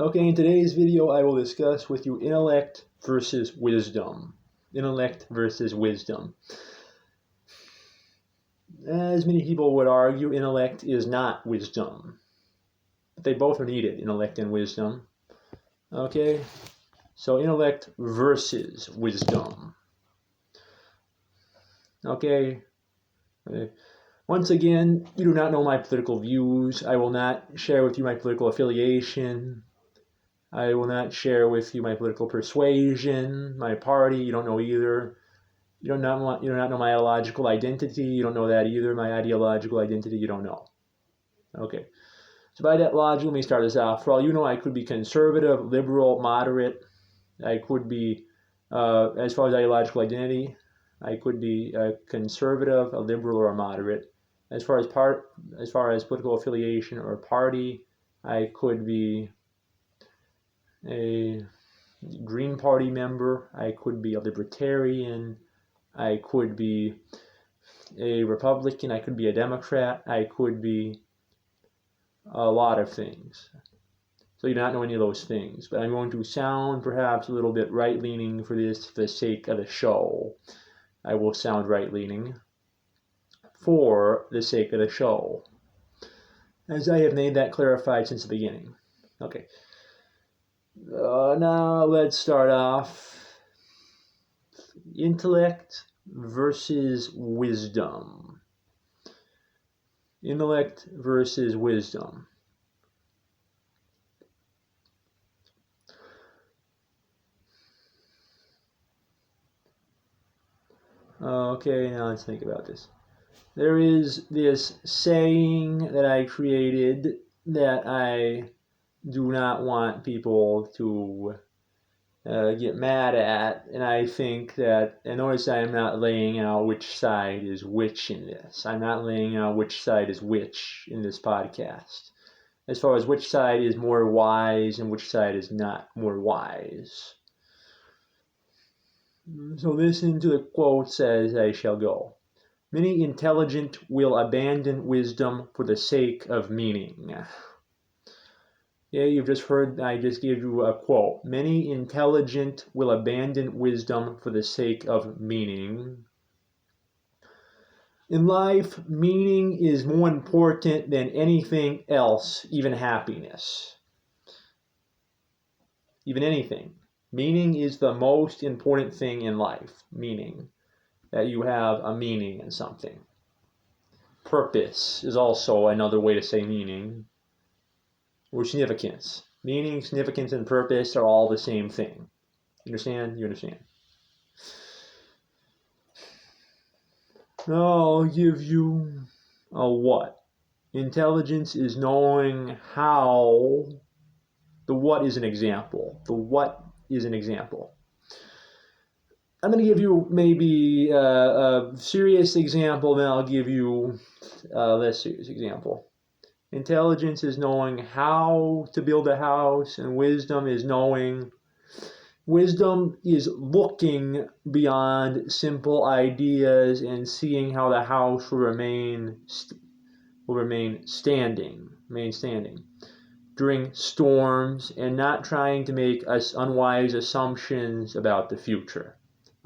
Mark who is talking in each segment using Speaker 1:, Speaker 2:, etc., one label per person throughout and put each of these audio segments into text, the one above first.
Speaker 1: Okay, in today's video I will discuss with you intellect versus wisdom. Intellect versus wisdom. As many people would argue, intellect is not wisdom. But they both are needed, intellect and wisdom. Okay, so intellect versus wisdom. Okay. Once again, you do not know my political views. I will not share with you my political affiliation. I will not share with you my political persuasion, my party. You don't know either. You do not know my ideological identity. You don't know that either. My ideological identity, you don't know. Okay. So by that logic, let me start this off. For all you know, I could be conservative, liberal, moderate. I could be, as far as ideological identity, I could be a conservative, a liberal, or a moderate. As far as political affiliation or party, I could be a Green Party member. I could be a libertarian. I could be a Republican. I could be a Democrat. I could be a lot of things. So you do not know any of those things, but I'm going to sound perhaps a little bit right-leaning for the sake of the show. I will sound right-leaning for the sake of the show, as I have made that clarified since the beginning. Okay. Now let's start off. Intellect versus wisdom. Intellect versus wisdom. Okay, now let's think about this. There is this saying that I created that I do not want people to get mad at, and I think that, and notice I am not laying out which side is which in this. I'm not laying out which side is which in this podcast, as far as which side is more wise and which side is not more wise. So listen to the quotes as I shall go. Many intelligent will abandon wisdom for the sake of meaning. Yeah, you've just heard, I just gave you a quote. Many intelligent will abandon wisdom for the sake of meaning. In life, meaning is more important than anything else, even happiness. Even anything. Meaning is the most important thing in life. Meaning. That you have a meaning in something. Purpose is also another way to say meaning. Or significance. Meaning, significance, and purpose are all the same thing. You understand? You understand. Now I'll give you a what. Intelligence is knowing how. The what is an example. The what is an example. I'm going to give you maybe a serious example, then I'll give you a less serious example. Intelligence is knowing how to build a house, and wisdom is looking beyond simple ideas and seeing how the house will remain standing during storms, and not trying to make us unwise assumptions about the future.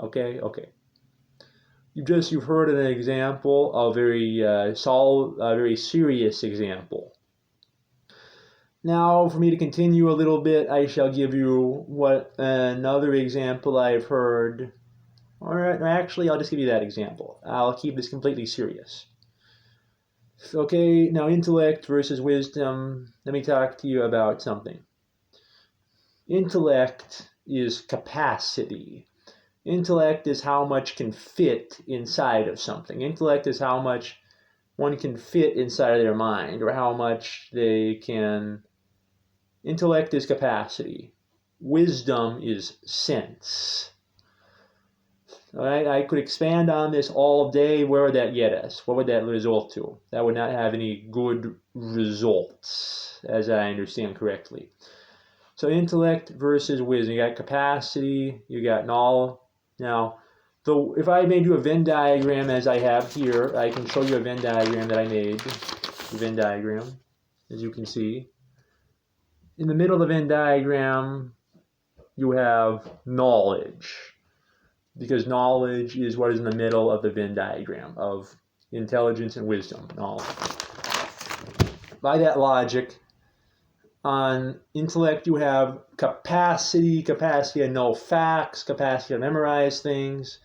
Speaker 1: Okay. You've heard an example, a very serious example. Now, for me to continue a little bit, I shall give you another example I've heard. Or actually, I'll just give you that example. I'll keep this completely serious. Okay, now intellect versus wisdom. Let me talk to you about something. Intellect is capacity. Intellect is how much can fit inside of something. Intellect is how much one can fit inside of their mind, or how much they can. Intellect is capacity. Wisdom is sense. All right, I could expand on this all day. Where would that get us? What would that result to? That would not have any good results, as I understand correctly. So intellect versus wisdom. You got capacity, you got knowledge. Now, if I made you a Venn diagram as I have here, I can show you a Venn diagram that I made. The Venn diagram, as you can see. In the middle of the Venn diagram, you have knowledge, because knowledge is what is in the middle of the Venn diagram of intelligence and wisdom, knowledge. By that logic, on intellect, you have capacity to know facts, capacity to memorize things.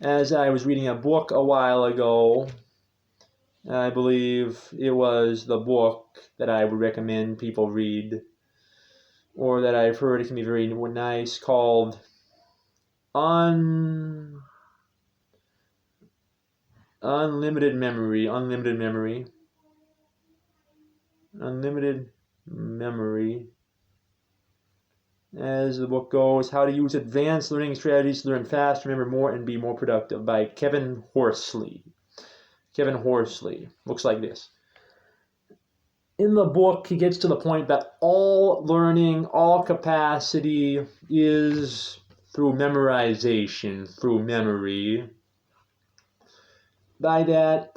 Speaker 1: As I was reading a book a while ago, I believe it was the book that I would recommend people read, or that I've heard it can be very nice, called Unlimited Memory. As the book goes, How to Use Advanced Learning Strategies to Learn Fast, Remember More, and Be More Productive, by Kevin Horsley. Looks like this. In the book, he gets to the point that all learning, all capacity is through memorization, through memory. By that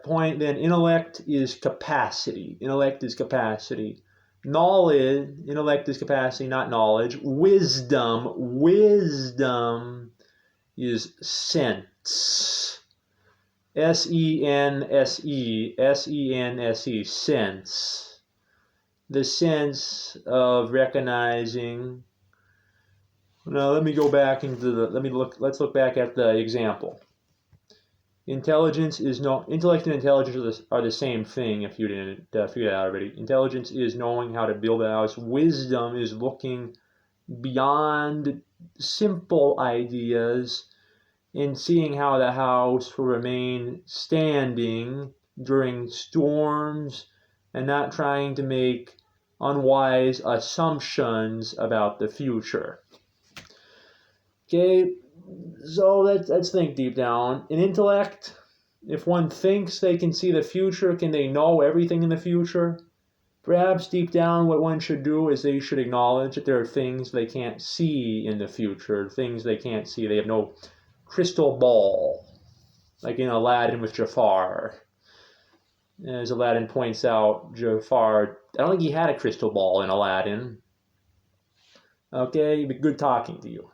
Speaker 1: point, then, intellect is capacity. Intellect is capacity, not knowledge. Wisdom is sense. S-E-N-S-E, sense. The sense of recognizing. Now let's look back at the example. Intellect and intelligence are the same thing, if you didn't figure that out already. Intelligence is knowing how to build a house. Wisdom is looking beyond simple ideas and seeing how the house will remain standing during storms, and not trying to make unwise assumptions about the future. Okay, so let's think deep down. In intellect, if one thinks they can see the future, can they know everything in the future? Perhaps deep down what one should do is they should acknowledge that there are things they can't see in the future, things they can't see. They have no crystal ball, like in Aladdin with Jafar. As Aladdin points out, Jafar, I don't think he had a crystal ball in Aladdin. Okay, good talking to you.